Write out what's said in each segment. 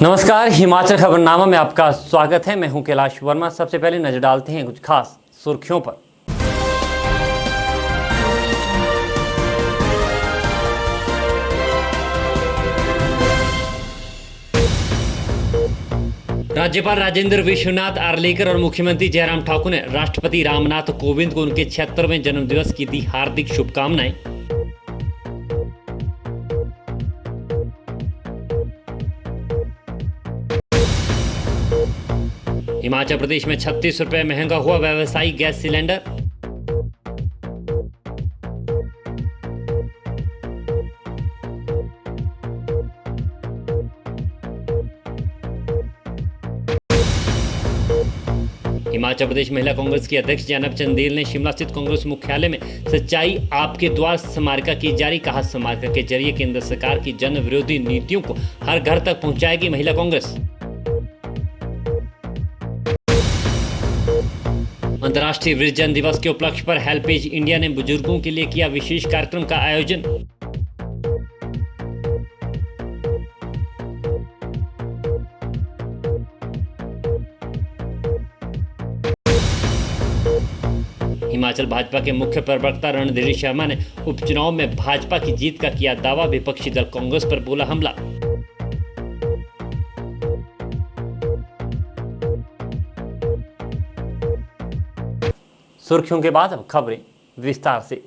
नमस्कार, हिमाचल खबरनामा में आपका स्वागत है। मैं हूं कैलाश वर्मा। सबसे पहले नजर डालते हैं कुछ खास सुर्खियों पर। राज्यपाल राजेंद्र विश्वनाथ आर्लेकर और मुख्यमंत्री जयराम ठाकुर ने राष्ट्रपति रामनाथ कोविंद को उनके 76वें जन्मदिवस की दी हार्दिक शुभकामनाएं। हिमाचल प्रदेश में 36 रुपए महंगा हुआ व्यावसायिक गैस सिलेंडर। हिमाचल प्रदेश महिला कांग्रेस की अध्यक्ष जैनब चंदेल ने शिमला स्थित कांग्रेस मुख्यालय में सच्चाई आपके द्वार स्मारिका की जारी। कहा, स्मारिका के जरिए केंद्र सरकार की जन विरोधी नीतियों को हर घर तक पहुंचाएगी महिला कांग्रेस। अंतर्राष्ट्रीय वृद्धजन दिवस के उपलक्ष्य पर हेल्पेज इंडिया ने बुजुर्गों के लिए किया विशेष कार्यक्रम का आयोजन। हिमाचल भाजपा के मुख्य प्रवक्ता रणधीर शर्मा ने उपचुनाव में भाजपा की जीत का किया दावा। विपक्षी दल कांग्रेस पर बोला हमला। सुर्खियों के बाद अब खबरें विस्तार से।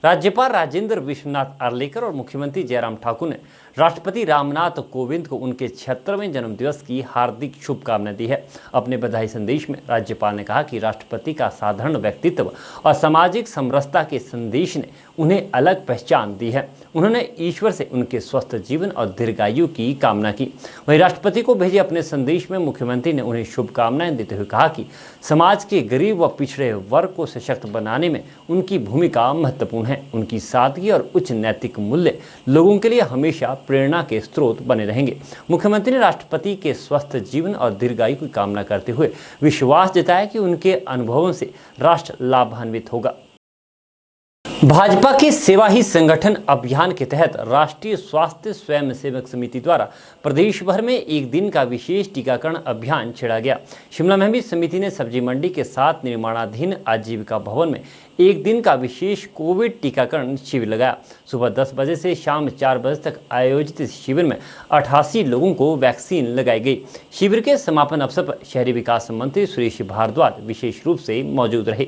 राज्यपाल राजेंद्र विश्वनाथ आर्लेकर और मुख्यमंत्री जयराम ठाकुर ने राष्ट्रपति रामनाथ कोविंद को उनके 76वें जन्मदिवस की हार्दिक शुभकामनाएं दी है। अपने बधाई संदेश में राज्यपाल ने कहा कि राष्ट्रपति का साधारण व्यक्तित्व और सामाजिक समरसता के संदेश ने उन्हें अलग पहचान दी है। उन्होंने ईश्वर से उनके स्वस्थ जीवन और दीर्घायु की कामना की। वहीं राष्ट्रपति को भेजे अपने संदेश में मुख्यमंत्री ने उन्हें शुभकामनाएं देते हुए कहा कि समाज के गरीब व पिछड़े वर्ग को सशक्त बनाने में उनकी भूमिका महत्वपूर्ण है। उनकी सादगी और उच्च नैतिक मूल्य लोगों के लिए हमेशा प्रेरणा के स्रोत बने रहेंगे। मुख्यमंत्री ने राष्ट्रपति के स्वस्थ जीवन और दीर्घायु की कामना करते हुए विश्वास जताया कि उनके अनुभवों से राष्ट्र लाभान्वित होगा। भाजपा के सेवा ही संगठन अभियान के तहत राष्ट्रीय स्वास्थ्य स्वयंसेवक समिति द्वारा प्रदेश भर में एक दिन का विशेष टीकाकरण अभियान छेड़ा गया। शिमला में भी समिति ने सब्जी मंडी के साथ निर्माणाधीन आजीविका भवन में एक दिन का विशेष कोविड टीकाकरण शिविर लगाया। सुबह 10 बजे से शाम 4 बजे तक आयोजित इस शिविर में 88 लोगों को वैक्सीन लगाई गई। शिविर के समापन अवसर पर शहरी विकास मंत्री सुरेश भारद्वाज विशेष रूप से मौजूद रहे।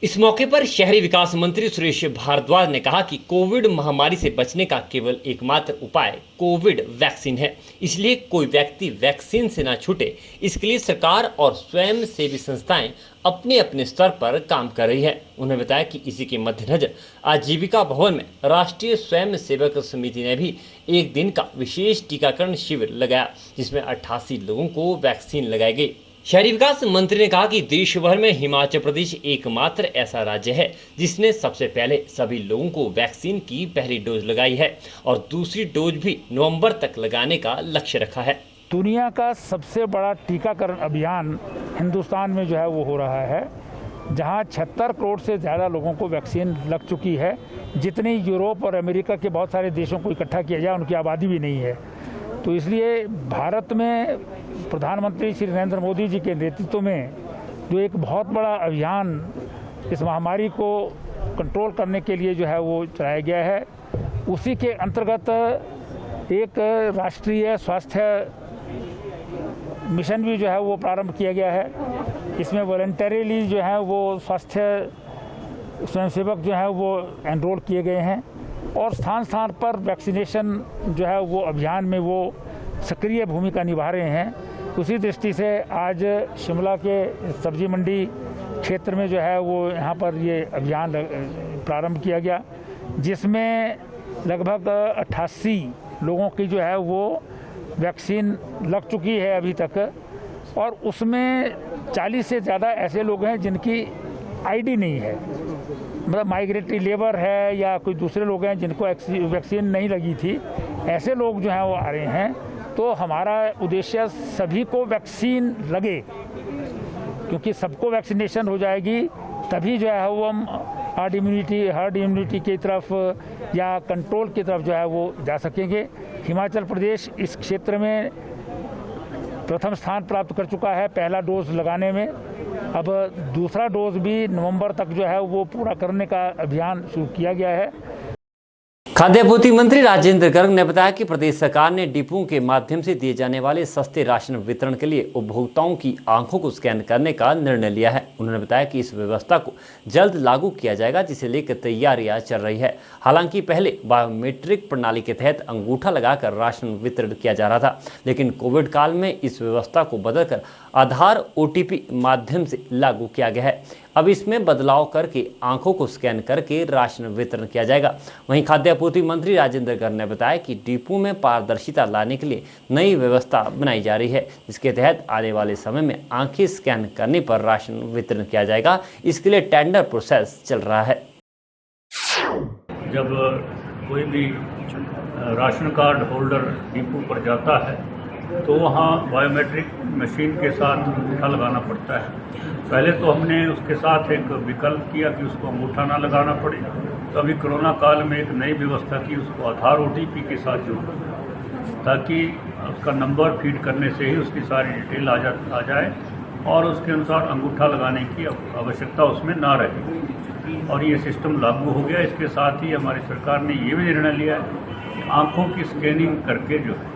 इस मौके पर शहरी विकास मंत्री सुरेश भारद्वाज ने कहा कि कोविड महामारी से बचने का केवल एकमात्र उपाय कोविड वैक्सीन है। इसलिए कोई व्यक्ति वैक्सीन से ना छूटे, इसके लिए सरकार और स्वयं सेवी संस्थाएं अपने अपने स्तर पर काम कर रही है। उन्होंने बताया कि इसी के मद्देनजर आजीविका भवन में राष्ट्रीय स्वयं सेवक समिति ने भी एक दिन का विशेष टीकाकरण शिविर लगाया, जिसमें 88 लोगों को वैक्सीन लगाई गई। शहरी विकास मंत्री ने कहा कि देश भर में हिमाचल प्रदेश एकमात्र ऐसा राज्य है जिसने सबसे पहले सभी लोगों को वैक्सीन की पहली डोज लगाई है और दूसरी डोज भी नवंबर तक लगाने का लक्ष्य रखा है। दुनिया का सबसे बड़ा टीकाकरण अभियान हिंदुस्तान में जो है वो हो रहा है, जहां 76 करोड़ से ज़्यादा लोगों को वैक्सीन लग चुकी है। जितनी यूरोप और अमेरिका के बहुत सारे देशों को इकट्ठा किया जाए उनकी आबादी भी नहीं है। तो इसलिए भारत में प्रधानमंत्री श्री नरेंद्र मोदी जी के नेतृत्व में जो एक बहुत बड़ा अभियान इस महामारी को कंट्रोल करने के लिए जो है वो चलाया गया है, उसी के अंतर्गत एक राष्ट्रीय स्वास्थ्य मिशन भी जो है वो प्रारंभ किया गया है। इसमें वॉलंटरीली जो है वो स्वास्थ्य स्वयंसेवक जो है वो एनरोल किए गए हैं और स्थान स्थान पर वैक्सीनेशन जो है वो अभियान में वो सक्रिय भूमिका निभा रहे हैं। उसी दृष्टि से आज शिमला के सब्जी मंडी क्षेत्र में जो है वो यहाँ पर ये अभियान प्रारंभ किया गया, जिसमें लगभग 88 लोगों की जो है वो वैक्सीन लग चुकी है अभी तक, और उसमें 40 से ज़्यादा ऐसे लोग हैं जिनकी आईडी नहीं है, मतलब माइग्रेटरी लेबर है या कोई दूसरे लोग हैं जिनको वैक्सीन नहीं लगी थी। ऐसे लोग जो हैं वो आ रहे हैं। तो हमारा उद्देश्य सभी को वैक्सीन लगे, क्योंकि सबको वैक्सीनेशन हो जाएगी तभी जो है वो हम हर्ड इम्यूनिटी की तरफ या कंट्रोल की तरफ जो है वो जा सकेंगे। हिमाचल प्रदेश इस क्षेत्र में प्रथम स्थान प्राप्त कर चुका है पहला डोज लगाने में। अब दूसरा डोज भी नवंबर तक जो है वो पूरा करने का अभियान शुरू किया गया है। खाद्य आपूर्ति मंत्री राजेंद्र गर्ग ने बताया कि प्रदेश सरकार ने डिपुओं के माध्यम से दिए जाने वाले सस्ते राशन वितरण के लिए उपभोक्ताओं की आंखों को स्कैन करने का निर्णय लिया है। उन्होंने बताया कि इस व्यवस्था को जल्द लागू किया जाएगा, जिसे लेकर तैयारियां चल रही है। हालांकि पहले बायोमेट्रिक प्रणाली के तहत अंगूठा लगाकर राशन वितरण किया जा रहा था, लेकिन कोविड काल में इस व्यवस्था को बदलकर आधार OTP माध्यम से लागू किया गया है। अब इसमें बदलाव करके आंखों को स्कैन करके राशन वितरण किया जाएगा। वहीं खाद्य आपूर्ति मंत्री राजेंद्र गर्ग ने बताया कि डिपो में पारदर्शिता लाने के लिए नई व्यवस्था बनाई जा रही है, जिसके तहत आने वाले समय में आंखें स्कैन करने पर राशन वितरण किया जाएगा। इसके लिए टेंडर प्रोसेस चल रहा है। जब कोई भी राशन कार्ड होल्डर डिपो पर जाता है तो वहाँ बायोमेट्रिक मशीन के साथ अंगूठा लगाना पड़ता है। पहले तो हमने उसके साथ एक विकल्प किया कि उसको अंगूठा ना लगाना पड़े, तो अभी कोरोना काल में एक नई व्यवस्था की, उसको आधार OTP के साथ जोड़ा, ताकि उसका नंबर फीड करने से ही उसकी सारी डिटेल आ जाए और उसके अनुसार अंगूठा लगाने की आवश्यकता उसमें ना रहे। और ये सिस्टम लागू हो गया। इसके साथ ही हमारी सरकार ने ये भी निर्णय लिया है कि आँखों की स्कैनिंग करके जो है,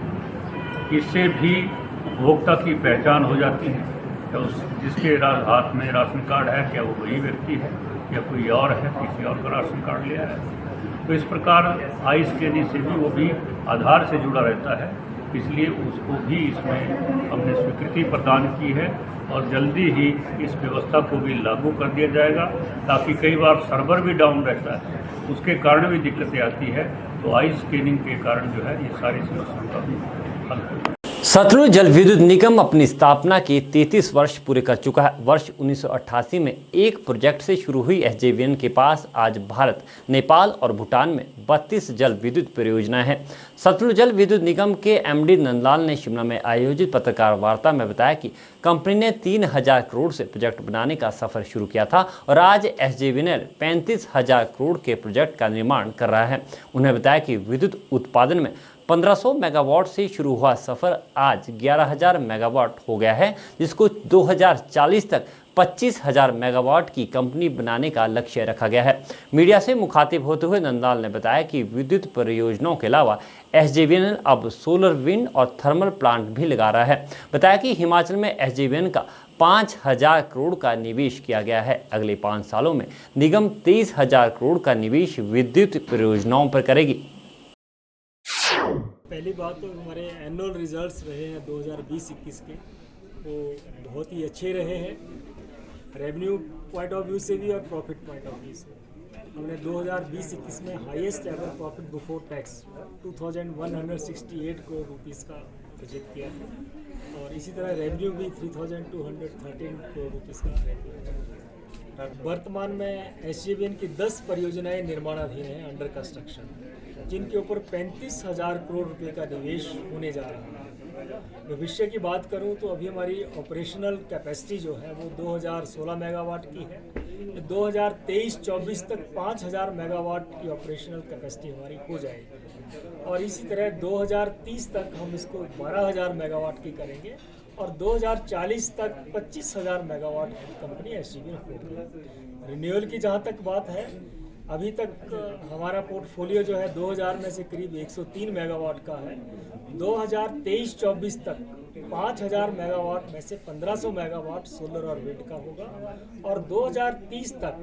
इससे भी उपभोक्ता की पहचान हो जाती है कि जिसके हाथ में राशन कार्ड है क्या वो वही व्यक्ति है या कोई और है, किसी और का राशन कार्ड लिया है। तो इस प्रकार आई स्कैनिंग से भी वो भी आधार से जुड़ा रहता है, इसलिए उसको भी इसमें हमने स्वीकृति प्रदान की है और जल्दी ही इस व्यवस्था को भी लागू कर दिया जाएगा, ताकि कई बार सर्वर भी डाउन रहता है, उसके कारण भी दिक्कतें आती है। तो आई स्कैनिंग के कारण जो है ये सारी समस्याओं का भी हल हो। सतलुज जल विद्युत निगम अपनी स्थापना के 33 वर्ष पूरे कर चुका है। वर्ष 1988 में एक प्रोजेक्ट से शुरू हुई SJVN के पास आज भारत, नेपाल और भूटान में 32 जल विद्युत परियोजनाएं हैं। सतलुज जल विद्युत निगम के MD नंदलाल ने शिमला में आयोजित पत्रकार वार्ता में बताया कि कंपनी ने 3000 करोड़ से प्रोजेक्ट बनाने का सफर शुरू किया था और आज SJVN 35,000 करोड़ के प्रोजेक्ट का निर्माण कर रहा है। उन्होंने बताया कि विद्युत उत्पादन में 1500 मेगावाट से शुरू हुआ सफर आज 11,000 मेगावाट हो गया है, जिसको 2040 तक 25,000 मेगावाट की कंपनी बनाने का लक्ष्य रखा गया है। मीडिया से मुखातिब होते हुए नंदलाल ने बताया कि विद्युत परियोजनाओं के अलावा SJVN अब सोलर, विंड और थर्मल प्लांट भी लगा रहा है। बताया कि हिमाचल में SJVN का 5,000 करोड़ का निवेश किया गया है। अगले 5 सालों में निगम 23,000 करोड़ का निवेश विद्युत परियोजनाओं पर करेगी। पहली बात तो हमारे एनुअल रिजल्ट्स रहे हैं 2020-21 के, वो बहुत ही अच्छे रहे हैं, रेवेन्यू पॉइंट ऑफ व्यू से भी और प्रॉफिट पॉइंट ऑफ व्यू से। हमने 2020-21 में highest ever profit before tax 2,168 crore rupees का प्रोजेक्ट किया है और इसी तरह रेवेन्यू भी 3,213 करोड़ रुपीज़ का रेवेन्यू। वर्तमान में SJVN की 10 परियोजनाएं निर्माणाधीन हैं, अंडर कंस्ट्रक्शन, जिनके ऊपर 35,000 करोड़ रुपए का निवेश होने जा रहा है। भविष्य की बात करूं तो अभी हमारी ऑपरेशनल कैपेसिटी जो है वो 2016 मेगावाट की है। 2023-24 तक 5,000 मेगावाट की ऑपरेशनल कैपेसिटी हमारी हो जाएगी और इसी तरह 2030 तक हम इसको 12,000 मेगावाट की करेंगे और 2040 तक 25,000 मेगावाट की कंपनी SJVN होगी। रिन्यूअल की जहाँ तक बात है, अभी तक हमारा पोर्टफोलियो जो है 2000 में से करीब 103 मेगावाट का है। 2023-24 तक 5,000 मेगावाट में से 1,500 मेगावाट सोलर और विंड का होगा और 2030 तक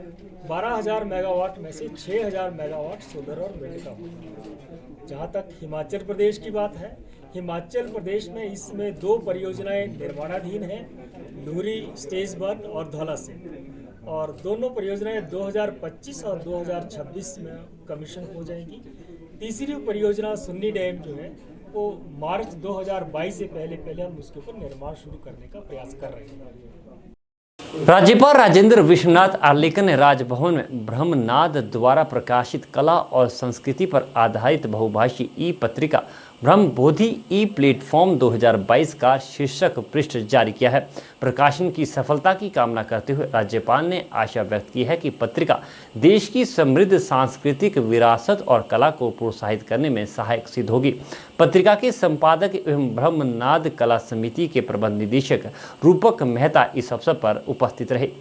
12,000 मेगावाट में से 6,000 मेगावाट सोलर और विंड का होगा। जहाँ तक हिमाचल प्रदेश की बात है, हिमाचल प्रदेश में इसमें 2 परियोजनाएं निर्माणाधीन हैं, नूरी स्टेज 1 और धौला से, और दोनों परियोजनाएं 2025 और 2026 में कमीशन हो जाएंगी। तीसरी परियोजना सुन्नी डैम जो है वो मार्च 2022 से पहले हम उसके ऊपर निर्माण शुरू करने का प्रयास कर रहे हैं। राज्यपाल राजेंद्र विश्वनाथ आर्लेकर ने राजभवन में ब्रह्मनाद द्वारा प्रकाशित कला और संस्कृति पर आधारित बहुभाषी ई पत्रिका ब्रह्मबोधि ई प्लेटफॉर्म 2022 का शीर्षक पृष्ठ जारी किया है। प्रकाशन की सफलता की कामना करते हुए राज्यपाल ने आशा व्यक्त की है कि पत्रिका देश की समृद्ध सांस्कृतिक विरासत और कला को प्रोत्साहित करने में सहायक सिद्ध होगी। पत्रिका के संपादक एवं ब्रह्मनाद कला समिति के प्रबंध निदेशक रूपक मेहता इस अवसर पर उपस्थित रहे।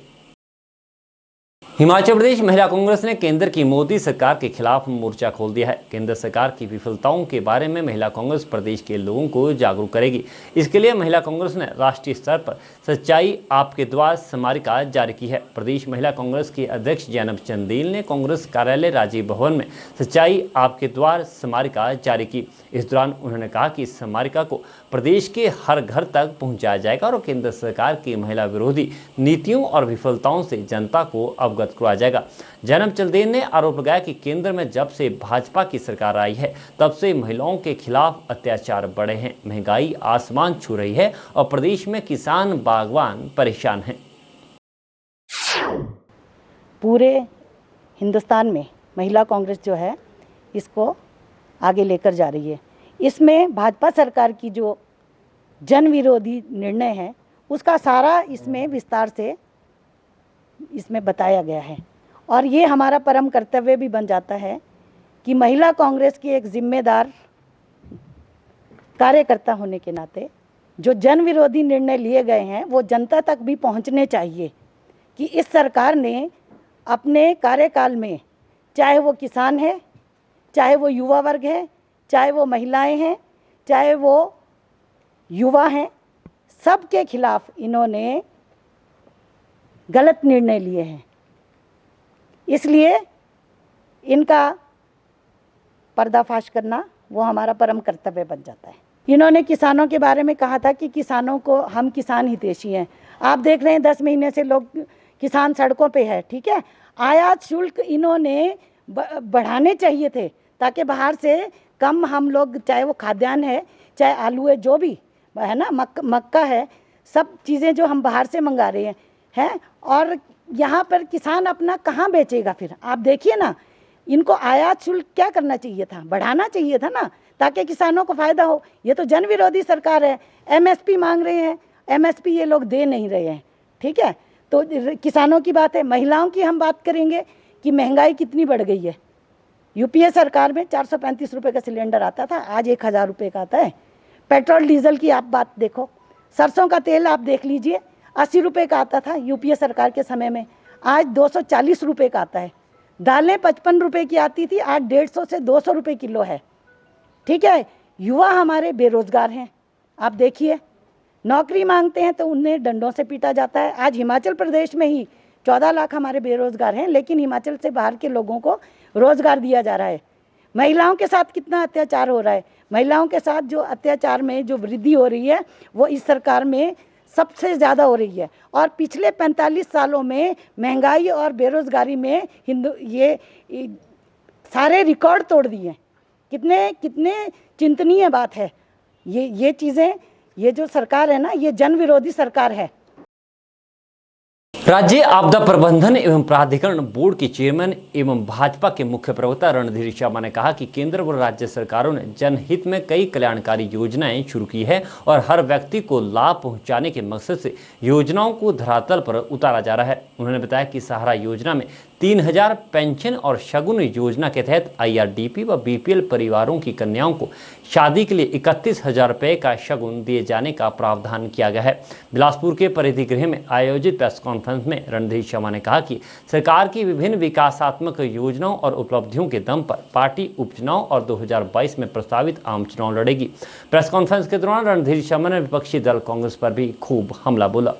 हिमाचल प्रदेश महिला कांग्रेस ने केंद्र की मोदी सरकार के खिलाफ मोर्चा खोल दिया है। केंद्र सरकार की विफलताओं के बारे में महिला कांग्रेस प्रदेश के लोगों को जागरूक करेगी। इसके लिए महिला कांग्रेस ने राष्ट्रीय स्तर पर सच्चाई आपके द्वार स्मारिका जारी की है। प्रदेश महिला कांग्रेस की अध्यक्ष जैनब चंदेल ने कांग्रेस कार्यालय राजीव भवन में सच्चाई आपके द्वार स्मारिका जारी की। इस दौरान उन्होंने कहा कि इस स्मारिका को प्रदेश के हर घर तक पहुंचाया जाएगा और केंद्र सरकार की महिला विरोधी नीतियों और विफलताओं से जनता को अवगत करवाया जाएगा। जैनब चंदेल ने आरोप लगाया कि केंद्र में जब से भाजपा की सरकार आई है तब से महिलाओं के खिलाफ अत्याचार बढ़े हैं, महंगाई आसमान छू रही है और प्रदेश में किसान बागवान परेशान हैं। पूरे हिंदुस्तान में महिला कांग्रेस जो है इसको आगे लेकर जा रही है। इसमें भाजपा सरकार की जो जन विरोधी निर्णय है उसका सारा इसमें विस्तार से इसमें बताया गया है और ये हमारा परम कर्तव्य भी बन जाता है कि महिला कांग्रेस की एक जिम्मेदार कार्यकर्ता होने के नाते जो जन विरोधी निर्णय लिए गए हैं वो जनता तक भी पहुंचने चाहिए कि इस सरकार ने अपने कार्यकाल में चाहे वो किसान है, चाहे वो युवा वर्ग है, चाहे वो महिलाएं हैं, चाहे वो युवा हैं, सबके खिलाफ इन्होंने गलत निर्णय लिए हैं। इसलिए इनका पर्दाफाश करना वो हमारा परम कर्तव्य बन जाता है। इन्होंने किसानों के बारे में कहा था कि किसानों को हम किसान हितैषी हैं। आप देख रहे हैं 10 महीने से लोग किसान सड़कों पे है, ठीक है। आयात शुल्क इन्होंने बढ़ाने चाहिए थे ताकि बाहर से कम हम लोग, चाहे वो खाद्यान्न है, चाहे आलू है, जो भी है ना, मक्का है, सब चीज़ें जो हम बाहर से मंगा रहे हैं और यहाँ पर किसान अपना कहाँ बेचेगा फिर। आप देखिए ना, इनको आयात शुल्क क्या करना चाहिए था, बढ़ाना चाहिए था ना, ताकि किसानों को फ़ायदा हो। ये तो जन विरोधी सरकार है। एमएसपी मांग रहे हैं, एमएसपी ये लोग दे नहीं रहे हैं, ठीक है। तो किसानों की बात है। महिलाओं की हम बात करेंगे कि महंगाई कितनी बढ़ गई है। यूपीए सरकार में 435 रुपये का सिलेंडर आता था, आज 1000 रुपये का आता है। पेट्रोल डीजल की आप बात देखो, सरसों का तेल आप देख लीजिए, 80 रुपये का आता था यूपीए सरकार के समय में, आज 240 रुपये का आता है। दालें 55 रुपये की आती थी, आज 150 से 200 रुपये किलो है, ठीक है। युवा हमारे बेरोजगार हैं, आप देखिए, नौकरी मांगते हैं तो उन्हें डंडों से पीटा जाता है। आज हिमाचल प्रदेश में ही 14 लाख हमारे बेरोजगार हैं, लेकिन हिमाचल से बाहर के लोगों को रोजगार दिया जा रहा है। महिलाओं के साथ कितना अत्याचार हो रहा है। महिलाओं के साथ जो अत्याचार में जो वृद्धि हो रही है वो इस सरकार में सबसे ज़्यादा हो रही है। और पिछले 45 सालों में महंगाई और बेरोजगारी में ये सारे रिकॉर्ड तोड़ दिए। कितने चिंतनीय बात है ये चीज़ें। ये जो सरकार है ना, ये जन विरोधी सरकार है। राज्य आपदा प्रबंधन एवं प्राधिकरण बोर्ड के चेयरमैन एवं भाजपा के मुख्य प्रवक्ता रणधीर शर्मा ने कहा कि केंद्र व राज्य सरकारों ने जनहित में कई कल्याणकारी योजनाएं शुरू की है और हर व्यक्ति को लाभ पहुंचाने के मकसद से योजनाओं को धरातल पर उतारा जा रहा है। उन्होंने बताया कि सहारा योजना में 3000 पेंशन और शगुन योजना के तहत IRDP व BPL परिवारों की कन्याओं को शादी के लिए 31,000 रुपये का शगुन दिए जाने का प्रावधान किया गया है। बिलासपुर के परिधि गृह में आयोजित प्रेस कॉन्फ्रेंस में रणधीर शर्मा ने कहा कि सरकार की विभिन्न विकासात्मक योजनाओं और उपलब्धियों के दम पर पार्टी उपचुनाव और 2022 में प्रस्तावित आम चुनाव लड़ेगी। प्रेस कॉन्फ्रेंस के दौरान रणधीर शर्मा ने विपक्षी दल कांग्रेस पर भी खूब हमला बोला।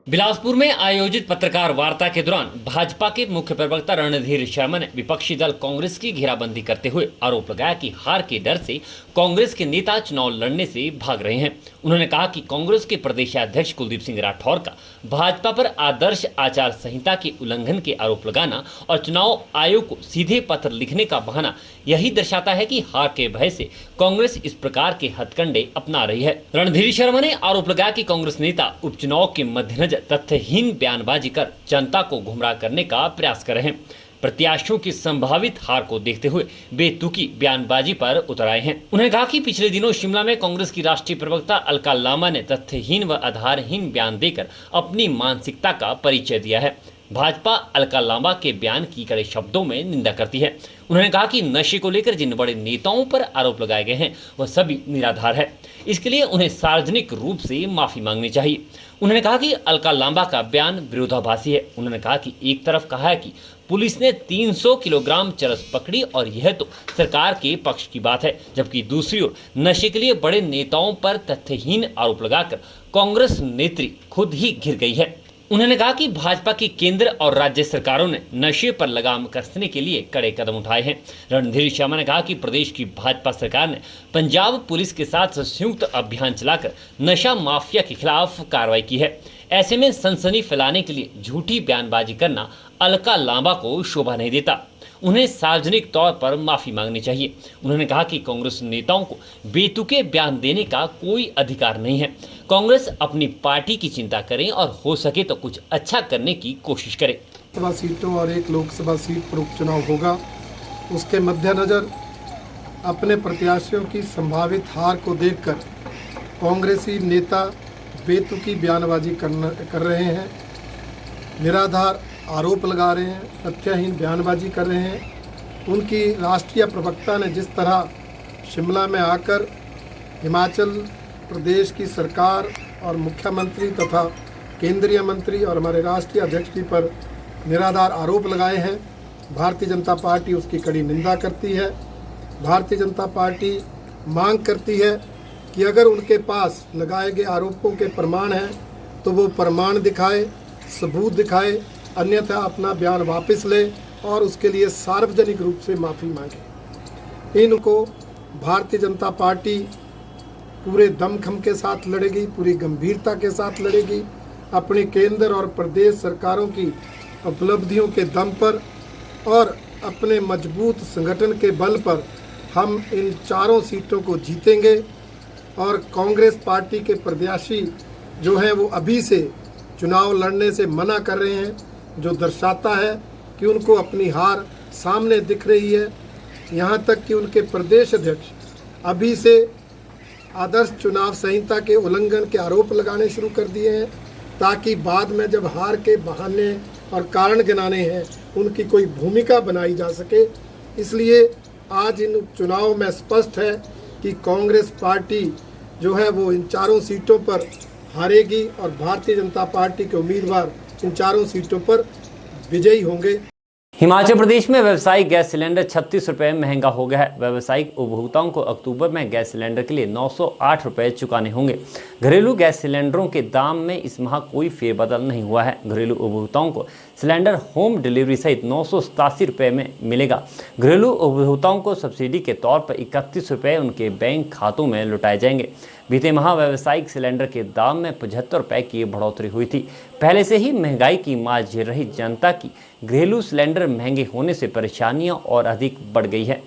बिलासपुर में आयोजित पत्रकार वार्ता के दौरान भाजपा के मुख्य प्रवक्ता रणधीर शर्मा ने विपक्षी दल कांग्रेस की घेराबंदी करते हुए आरोप लगाया कि हार के डर से कांग्रेस के नेता चुनाव लड़ने से भाग रहे हैं। उन्होंने कहा कि कांग्रेस के प्रदेशाध्यक्ष कुलदीप सिंह राठौर का भाजपा पर आदर्श आचार संहिता के उल्लंघन के आरोप लगाना और चुनाव आयोग को सीधे पत्र लिखने का बहाना यही दर्शाता है कि हार के भय से कांग्रेस इस प्रकार के हथकंडे अपना रही है। रणधीर शर्मा ने आरोप लगाया कि कांग्रेस नेता उपचुनाव के मद्देनजर तथ्यहीन बयानबाजी कर जनता को गुमराह करने का प्रयास कर रहे हैं। प्रत्याशियों की संभावित हार को देखते हुए बेतुकी बयानबाजी पर उतर आए हैं। उन्होंने कहा कि पिछले दिनों शिमला में कांग्रेस की राष्ट्रीय प्रवक्ता अलका लांबा ने तथ्यहीन व आधारहीन बयान देकर अपनी मानसिकता का परिचय दिया है। भाजपा अलका लांबा के बयान की कड़े शब्दों में निंदा करती है। उन्होंने कहा कि नशे को लेकर जिन बड़े नेताओं पर आरोप लगाए गए हैं वह सभी निराधार है, इसके लिए उन्हें सार्वजनिक रूप से माफी मांगनी चाहिए। उन्होंने कहा कि अलका लांबा का बयान विरोधाभासी है। उन्होंने कहा कि एक तरफ कहा है कि पुलिस ने 300 किलोग्राम चरस पकड़ी और यह तो सरकार के पक्ष की बात है, जबकि दूसरी ओर नशे के लिए बड़े नेताओं पर तथ्यहीन आरोप लगाकर कांग्रेस नेत्री खुद ही घिर गई है। उन्होंने कहा कि भाजपा की केंद्र और राज्य सरकारों ने नशे पर लगाम कसने के लिए कड़े कदम उठाए हैं। रणधीर शर्मा ने कहा कि प्रदेश की भाजपा सरकार ने पंजाब पुलिस के साथ संयुक्त अभियान चलाकर नशा माफिया के खिलाफ कार्रवाई की है। ऐसे में सनसनी फैलाने के लिए झूठी बयानबाजी करना अलका लांबा को शोभा नहीं देता। उन्हें सार्वजनिक तौर पर माफी मांगनी चाहिए। उन्होंने कहा कि कांग्रेस नेताओं को बेतुके बयान देने का कोई अधिकार नहीं है। कांग्रेस अपनी पार्टी की चिंता करें और हो सके तो कुछ अच्छा करने की कोशिश करे। लोकसभा सीटों और एक लोकसभा सीट पर उपचुनाव होगा, उसके मद्देनजर अपने प्रत्याशियों की संभावित हार को देखकर कांग्रेसी नेता बेतुकी बयानबाजी कर रहे हैं, निराधार आरोप लगा रहे हैं, तथ्यहीन बयानबाजी कर रहे हैं। उनकी राष्ट्रीय प्रवक्ता ने जिस तरह शिमला में आकर हिमाचल प्रदेश की सरकार और मुख्यमंत्री तथा केंद्रीय मंत्री और हमारे राष्ट्रीय अध्यक्ष जी पर निराधार आरोप लगाए हैं, भारतीय जनता पार्टी उसकी कड़ी निंदा करती है। भारतीय जनता पार्टी मांग करती है कि अगर उनके पास लगाए गए आरोपों के प्रमाण हैं तो वो प्रमाण दिखाए, सबूत दिखाए, अन्यथा अपना बयान वापस ले और उसके लिए सार्वजनिक रूप से माफ़ी मांगे। इनको भारतीय जनता पार्टी पूरे दमखम के साथ लड़ेगी, पूरी गंभीरता के साथ लड़ेगी। अपनी केंद्र और प्रदेश सरकारों की उपलब्धियों के दम पर और अपने मजबूत संगठन के बल पर हम इन चारों सीटों को जीतेंगे। और कांग्रेस पार्टी के प्रत्याशी जो हैं वो अभी से चुनाव लड़ने से मना कर रहे हैं, जो दर्शाता है कि उनको अपनी हार सामने दिख रही है। यहाँ तक कि उनके प्रदेश अध्यक्ष अभी से आदर्श चुनाव संहिता के उल्लंघन के आरोप लगाने शुरू कर दिए हैं, ताकि बाद में जब हार के बहाने और कारण गिनाने हैं उनकी कोई भूमिका बनाई जा सके। इसलिए आज इन चुनाव में स्पष्ट है कि कांग्रेस पार्टी जो है वो इन चारों सीटों पर हारेगी और भारतीय जनता पार्टी के उम्मीदवार इन चारों सीटों पर विजयी होंगे। हिमाचल प्रदेश में व्यावसायिक गैस सिलेंडर 36 रुपये महंगा हो गया है। व्यावसायिक उपभोक्ताओं को अक्टूबर में गैस सिलेंडर के लिए 908 रुपये चुकाने होंगे। घरेलू गैस सिलेंडरों के दाम में इस माह कोई फेरबदल नहीं हुआ है। घरेलू उपभोक्ताओं को सिलेंडर होम डिलीवरी सहित 987 रुपये में मिलेगा। घरेलू उपभोक्ताओं को सब्सिडी के तौर पर 31 रुपये उनके बैंक खातों में लौटाए जाएंगे। बीते माह व्यावसायिक सिलेंडर के दाम में 75 रुपये की बढ़ोतरी हुई थी। पहले से ही महंगाई की मार झेल रही जनता की घरेलू सिलेंडर महंगे होने से परेशानियां और अधिक बढ़ गई है।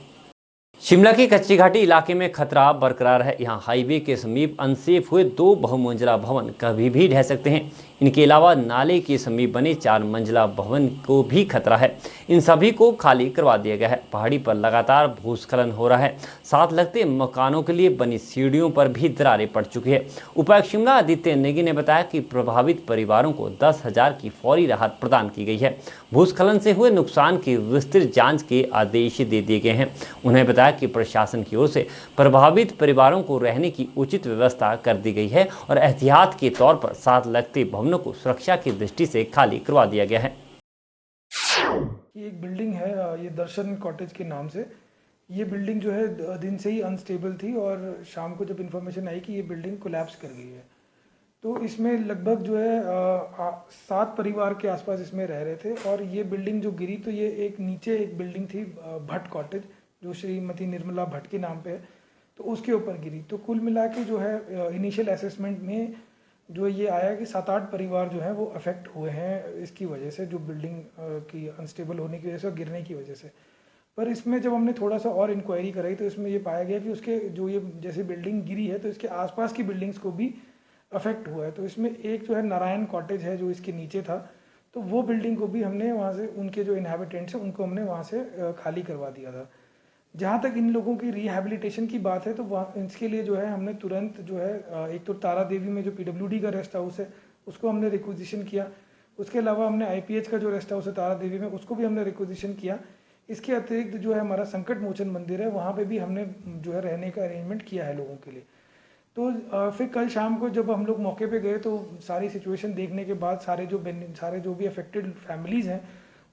शिमला के कच्ची घाटी इलाके में खतरा बरकरार है। यहाँ हाईवे के समीप अनसेफ हुए 2 बहुमंजिला भवन कभी भी ढह सकते हैं। इनके अलावा नाले के समीप बने 4 मंजिला भवन को भी खतरा है। इन सभी को खाली करवा दिया गया है। पहाड़ी पर लगातार भूस्खलन हो रहा है। साथ लगते मकानों के लिए बनी सीढ़ियों पर भी दरारें पड़ चुकी है। उपायुक्त शिमला आदित्य नेगी ने बताया कि प्रभावित परिवारों को 10,000 की फौरी राहत प्रदान की गई है। भूस्खलन से हुए नुकसान की विस्तृत जांच के आदेश दे दिए गए हैं। उन्होंने बताया कि प्रशासन की ओर से प्रभावित परिवारों को रहने की उचित व्यवस्था कर दी गई है और एहतियात के तौर पर साथ लगते भवनों को सुरक्षा की दृष्टि से खाली करवा दिया गया है। एक बिल्डिंग है, ये दर्शन कॉटेज के नाम से। ये बिल्डिंग जो है दिन से ही अनस्टेबल थी और शाम को जब इन्फॉर्मेशन आई कि ये बिल्डिंग कोलैप्स कर गई है, तो इसमें लगभग जो है 7 परिवार के आसपास इसमें रह रहे थे। और ये बिल्डिंग जो गिरी तो ये एक नीचे एक बिल्डिंग थी भट्ट कॉटेज जो श्रीमती निर्मला भट्ट के नाम पे है, तो उसके ऊपर गिरी। तो कुल मिला के जो है इनिशियल असेसमेंट में जो ये आया कि 7-8 परिवार जो है वो अफेक्ट हुए हैं इसकी वजह से, जो बिल्डिंग की अनस्टेबल होने की वजह से और गिरने की वजह से। पर इसमें जब हमने थोड़ा सा और इंक्वायरी कराई तो इसमें ये पाया गया कि उसके जो ये जैसे बिल्डिंग गिरी है तो इसके आसपास की बिल्डिंग्स को भी अफेक्ट हुआ है। तो इसमें एक जो है नारायण कॉटेज है जो इसके नीचे था, तो वो बिल्डिंग को भी हमने वहाँ से, उनके जो इनहैबिटेंट्स हैं उनको हमने वहाँ से खाली करवा दिया था। जहाँ तक इन लोगों की रिहैबिलिटेशन की बात है तो वहाँ इसके लिए जो है हमने तुरंत जो है एक तो तारा देवी में जो PWD का रेस्ट हाउस है उसको हमने रिक्विजिशन किया। उसके अलावा हमने IPH का जो रेस्ट हाउस है तारा देवी में उसको भी हमने रिक्विजिशन किया। इसके अतिरिक्त जो है हमारा संकट मोचन मंदिर है वहाँ पे भी हमने जो है रहने का अरेंजमेंट किया है लोगों के लिए। तो फिर कल शाम को जब हम लोग मौके पे गए तो सारी सिचुएशन देखने के बाद सारे जो भी अफेक्टेड फैमिलीज़ हैं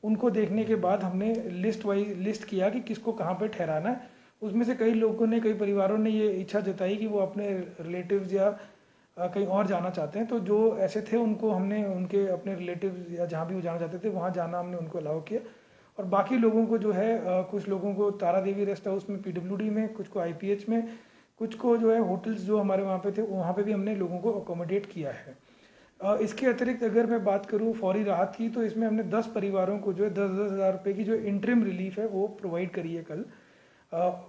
उनको देखने के बाद हमने लिस्ट किया कि किसको कहाँ पे ठहराना है। उसमें से कई परिवारों ने ये इच्छा जताई कि वो अपने रिलेटिव्स या कहीं और जाना चाहते हैं। तो जो ऐसे थे उनको हमने उनके अपने रिलेटिव्स या जहाँ भी वो जाना चाहते थे वहाँ जाना हमने उनको अलाउ किया। और बाकी लोगों को जो है कुछ लोगों को तारा देवी रेस्ट हाउस में PWD में, कुछ को IPH में, कुछ को जो है होटल्स जो हमारे वहाँ पे थे वहाँ पे भी हमने लोगों को अकोमोडेट किया है। इसके अतिरिक्त अगर मैं बात करूँ फौरी राहत की तो इसमें हमने 10 परिवारों को जो है 10-10 हज़ार रुपये की जो इंटरिम रिलीफ है वो प्रोवाइड करी है कल।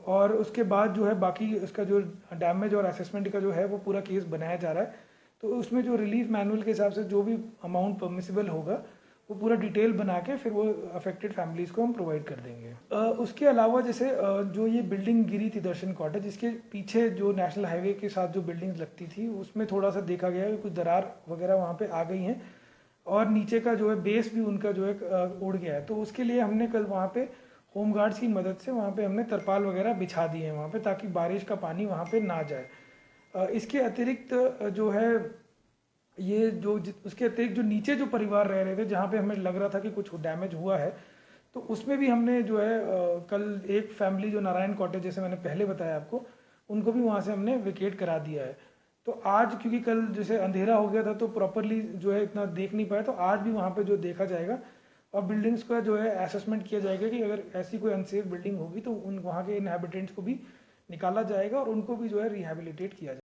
और उसके बाद जो है बाकी उसका जो डैमेज और असेसमेंट का जो है वो पूरा केस बनाया जा रहा है। तो उसमें जो रिलीफ मैनुअल के हिसाब से जो भी अमाउंट परमिसिबल होगा वो पूरा डिटेल बना के फिर वो अफेक्टेड फैमिलीज़ को हम प्रोवाइड कर देंगे। उसके अलावा जैसे जो ये बिल्डिंग गिरी थी दर्शन कॉटेज, जिसके पीछे जो नेशनल हाईवे के साथ जो बिल्डिंग्स लगती थी उसमें थोड़ा सा देखा गया कि कुछ दरार वगैरह वहाँ पे आ गई हैं और नीचे का जो है बेस भी उनका जो है उड़ गया है। तो उसके लिए हमने कल वहाँ पे होमगार्ड्स की मदद से वहाँ पे हमने तरपाल वगैरह बिछा दिए हैं वहाँ पे, ताकि बारिश का पानी वहाँ पे ना जाए। इसके अतिरिक्त जो है ये जो उसके अतिरिक्त जो नीचे जो परिवार रह रहे थे जहाँ पे हमें लग रहा था कि कुछ डैमेज हुआ है तो उसमें भी हमने जो है कल एक फैमिली जो नारायण कॉटेज जैसे मैंने पहले बताया आपको, उनको भी वहाँ से हमने वेकेट करा दिया है। तो आज क्योंकि कल जैसे अंधेरा हो गया था तो प्रॉपरली जो है इतना देख नहीं पाया, तो आज भी वहाँ पे जो देखा जाएगा और बिल्डिंग्स का जो है असेसमेंट किया जाएगा कि अगर ऐसी कोई अनसेफ बिल्डिंग होगी तो उन वहाँ के इनहैबिटेंट्स को भी निकाला जाएगा और उनको भी जो है रिहैबिलिटेट किया जाएगा।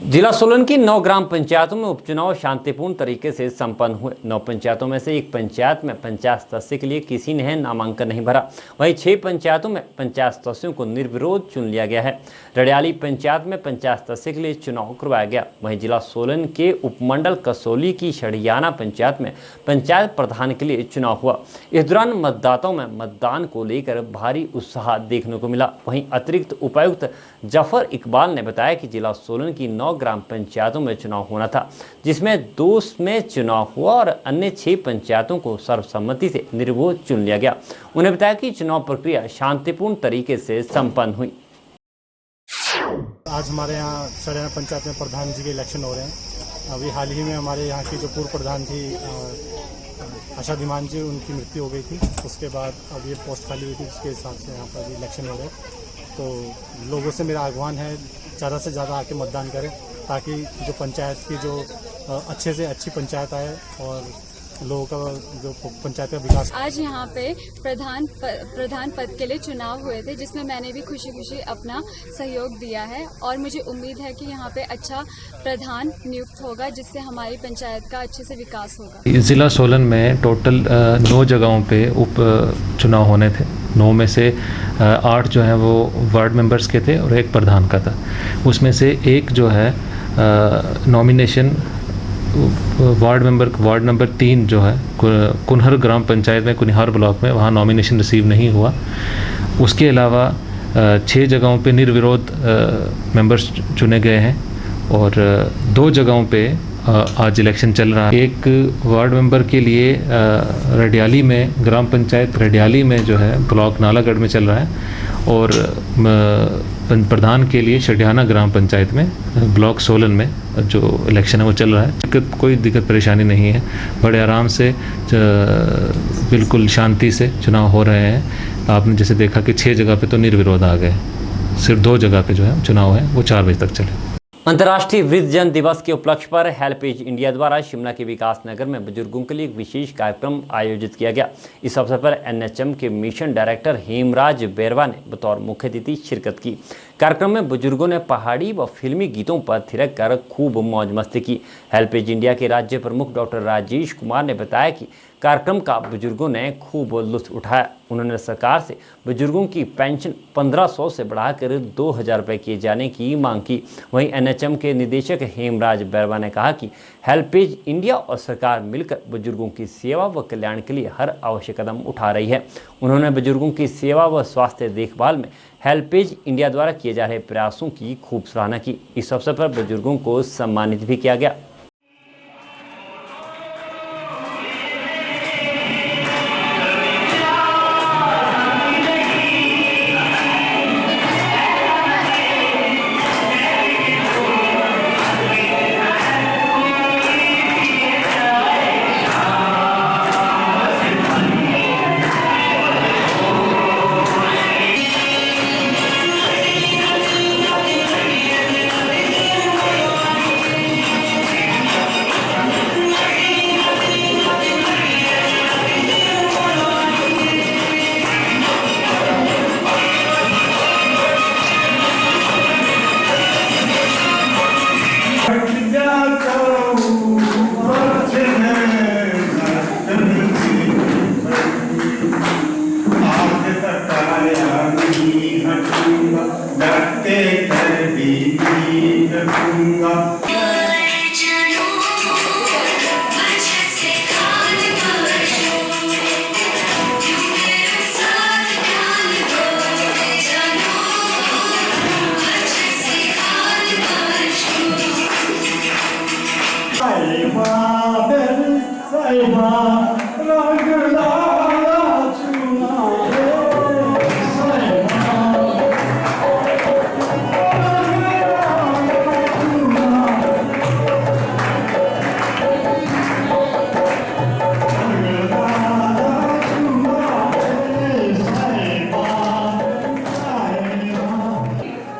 जिला सोलन की 9 ग्राम पंचायतों में उपचुनाव शांतिपूर्ण तरीके से संपन्न हुए। 9 पंचायतों में से एक पंचायत में पंचायत सदस्य के लिए किसी ने नामांकन नहीं भरा। वहीं 6 पंचायतों में पंचायत सदस्यों को निर्विरोध चुन लिया गया है। रडियाली पंचायत में पंचायत सदस्य के लिए चुनाव करवाया गया। वहीं जिला सोलन के उपमंडल कसौली की छड़ियाना पंचायत में पंचायत प्रधान के लिए चुनाव हुआ। इस दौरान मतदाताओं में मतदान को लेकर भारी उत्साह देखने को मिला। वहीं अतिरिक्त उपायुक्त जफर इकबाल ने बताया कि जिला सोलन की 9 ग्राम पंचायतों में चुनाव होना था, जिसमें 2 में चुनाव हुआ और अन्य 6 पंचायतों को सर्वसम्मति से निर्विरोध चुन लिया गया। उन्हें बताया कि चुनाव प्रक्रिया शांतिपूर्ण तरीके से संपन्न हुई। आज हमारे यहाँ छड़ियाना पंचायत में प्रधान जी के इलेक्शन हो रहे हैं। अभी हाल ही में हमारे यहाँ की जो पूर्व प्रधान थी आशा धीमान जी, उनकी मृत्यु हो गई थी। उसके बाद अब ये पोस्ट खाली हुई थी, उसके हिसाब से यहाँ पर इलेक्शन हो रहे हैं। तो लोगों से मेरा आह्वान है ज़्यादा से ज़्यादा आके मतदान करें, ताकि जो पंचायत की जो अच्छे से अच्छी पंचायत आए और लोगों का जो पंचायत का विकास। आज यहाँ पे प्रधान पद के लिए चुनाव हुए थे, जिसमें मैंने भी खुशी खुशी अपना सहयोग दिया है और मुझे उम्मीद है कि यहाँ पे अच्छा प्रधान नियुक्त होगा, जिससे हमारी पंचायत का अच्छे से विकास होगा। जिला सोलन में टोटल 9 जगहों पे उप चुनाव होने थे। 9 में से 8 जो है वो वार्ड मेंबर्स के थे और 1 प्रधान का था। उसमें से एक जो है नॉमिनेशन वार्ड नंबर 3 जो है कुनहर ग्राम पंचायत में कुनिहार ब्लॉक में, वहाँ नॉमिनेशन रिसीव नहीं हुआ। उसके अलावा 6 जगहों पे निर्विरोध मेंबर्स चुने गए हैं और 2 जगहों पे आज इलेक्शन चल रहा है। एक वार्ड मेंबर के लिए रडियाली में, ग्राम पंचायत रडियाली में जो है ब्लॉक नालागढ़ में चल रहा है और प्रधान के लिए छड़ियाना ग्राम पंचायत में ब्लॉक सोलन में जो इलेक्शन है वो चल रहा है। कोई दिक्कत परेशानी नहीं है, बड़े आराम से बिल्कुल शांति से चुनाव हो रहे हैं। आपने जैसे देखा कि 6 जगह पे तो निर्विरोध आ गए, सिर्फ 2 जगह पे जो है चुनाव है वो 4 बजे तक चले। अंतर्राष्ट्रीय वृद्धजन दिवस के उपलक्ष्य पर हेल्पेज इंडिया द्वारा शिमला के विकास नगर में बुजुर्गों के लिए एक विशेष कार्यक्रम आयोजित किया गया। इस अवसर पर NHM के मिशन डायरेक्टर हेमराज बैरवा ने बतौर मुख्य अतिथि शिरकत की। कार्यक्रम में बुजुर्गों ने पहाड़ी व फिल्मी गीतों पर थिरक कर खूब मौज मस्ती की। हेल्पेज इंडिया के राज्य प्रमुख डॉक्टर राजेश कुमार ने बताया कि कार्यक्रम का बुजुर्गों ने खूब लुत्फ उठाया। उन्होंने सरकार से बुजुर्गों की पेंशन 1500 से बढ़ाकर 2000 रुपये किए जाने की मांग की। वहीं NHM के निदेशक हेमराज बैरवा ने कहा कि हेल्पेज इंडिया और सरकार मिलकर बुजुर्गों की सेवा व कल्याण के लिए हर आवश्यक कदम उठा रही है। उन्होंने बुजुर्गों की सेवा व स्वास्थ्य देखभाल में हेल्पेज इंडिया द्वारा किए जा रहे प्रयासों की खूब सराहना की। इस अवसर पर बुजुर्गों को सम्मानित भी किया गया।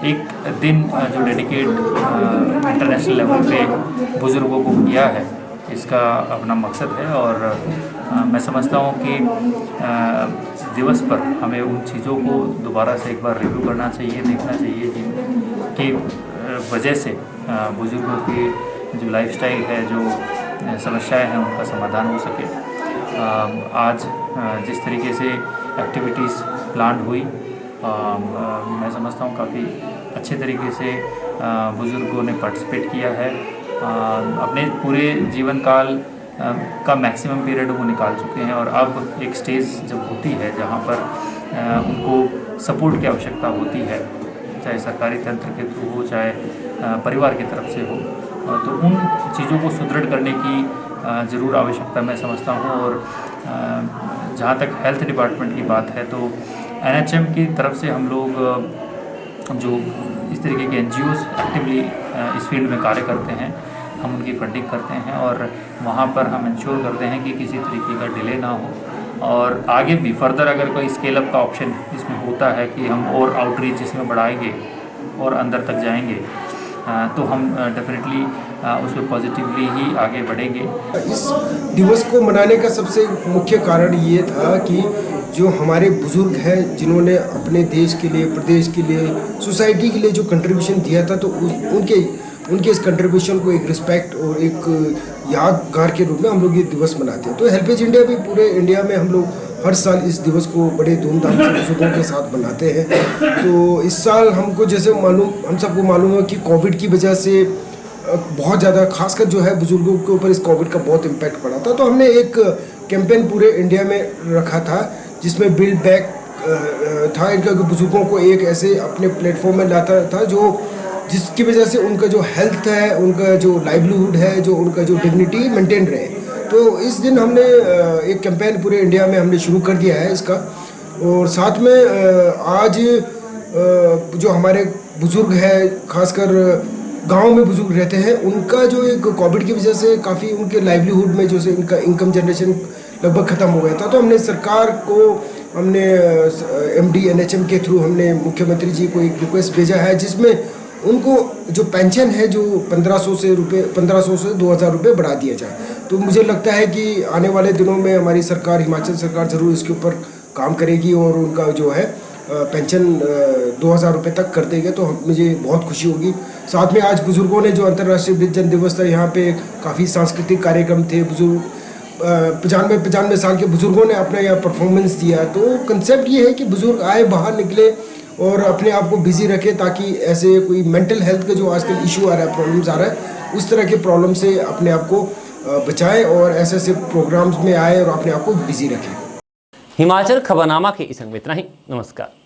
एक दिन जो डेडिकेट इंटरनेशनल लेवल पे बुज़ुर्गों को किया है, इसका अपना मकसद है। और मैं समझता हूँ कि दिवस पर हमें उन चीज़ों को दोबारा से एक बार रिव्यू करना चाहिए, देखना चाहिए जिनकी वजह से बुज़ुर्गों की जो लाइफस्टाइल है, जो समस्याएं हैं, उनका समाधान हो सके। आज जिस तरीके से एक्टिविटीज़ प्लान हुई, मैं समझता हूँ काफ़ी अच्छे तरीके से बुज़ुर्गों ने पार्टिसिपेट किया है। अपने पूरे जीवन काल का मैक्सिमम पीरियड वो निकाल चुके हैं और अब एक स्टेज जब होती है जहाँ पर उनको सपोर्ट की आवश्यकता होती है, चाहे सरकारी तंत्र के थ्रू हो, चाहे परिवार की तरफ से हो, तो उन चीज़ों को सुदृढ़ करने की ज़रूर आवश्यकता मैं समझता हूँ। और जहाँ तक हेल्थ डिपार्टमेंट की बात है, तो NHM की तरफ से हम लोग जो इस तरीके के NGOs एक्टिवली इस फील्ड में कार्य करते हैं, हम उनकी फंडिंग करते हैं और वहाँ पर हम इंश्योर करते हैं कि किसी तरीके का डिले ना हो। और आगे भी फर्दर अगर कोई स्केल अप का ऑप्शन इसमें होता है कि हम और आउटरीच इसमें बढ़ाएंगे और अंदर तक जाएंगे, तो हम डेफिनेटली उस पर पॉजिटिवली ही आगे बढ़ेंगे। इस दिवस को मनाने का सबसे मुख्य कारण ये था कि जो हमारे बुज़ुर्ग हैं, जिन्होंने अपने देश के लिए, प्रदेश के लिए, सोसाइटी के लिए जो कंट्रीब्यूशन दिया था, तो उनके इस कंट्रीब्यूशन को एक रिस्पेक्ट और एक यादगार के रूप में हम लोग ये दिवस मनाते हैं। तो हेल्पेज इंडिया भी पूरे इंडिया में हम लोग हर साल इस दिवस को बड़े धूमधाम से बुजुर्गों के साथ मनाते हैं। तो इस साल हमको जैसे हम सबको मालूम है कि कोविड की वजह से बहुत ज़्यादा, खासकर जो है बुजुर्गों के ऊपर इस कोविड का बहुत इम्पैक्ट पड़ा था। तो हमने एक कैंपेन पूरे इंडिया में रखा था जिसमें बिल्ड बैक था इनका, बुजुर्गों को एक ऐसे अपने प्लेटफॉर्म में लाता था जिसकी वजह से उनका जो हेल्थ है, उनका जो लाइवलीहुड है, जो उनका जो डिग्निटी मेंटेन रहे। तो इस दिन हमने एक कैंपेन पूरे इंडिया में हमने शुरू कर दिया है इसका। और साथ में आज जो हमारे बुजुर्ग हैं, खासकर गांव में बुजुर्ग रहते हैं, उनका जो एक कोविड की वजह से काफ़ी उनके लाइवलीहुड में जो से इनका इनकम जनरेशन लगभग ख़त्म हो गया था। तो हमने सरकार को, हमने MD NHM के थ्रू हमने मुख्यमंत्री जी को एक रिक्वेस्ट भेजा है जिसमें उनको जो पेंशन है जो 1500 से 2000 रुपये बढ़ा दिया जाए। तो मुझे लगता है कि आने वाले दिनों में हमारी सरकार, हिमाचल सरकार ज़रूर इसके ऊपर काम करेगी और उनका जो है पेंशन 2000 रुपये तक कर देंगे तो मुझे बहुत खुशी होगी। साथ में आज बुज़ुर्गों ने जो अंतर्राष्ट्रीय वृद्धजन दिवस था, यहाँ पे काफ़ी सांस्कृतिक कार्यक्रम थे, बुजुर्ग 95 साल के बुज़ुर्गों ने अपना यहाँ परफॉर्मेंस दिया। तो कंसेप्ट ये है कि बुज़ुर्ग आए, बाहर निकले और अपने आप को बिज़ी रखे, ताकि ऐसे कोई मेंटल हेल्थ का जो आजकल इशू आ रहा है, प्रॉब्लम्स आ रहा है, उस तरह के प्रॉब्लम से अपने आप को बचाएं और ऐसे प्रोग्राम्स में आए और अपने आप को बिज़ी रखें। हिमाचल खबरनामा के इस अंक में इतना ही। नमस्कार।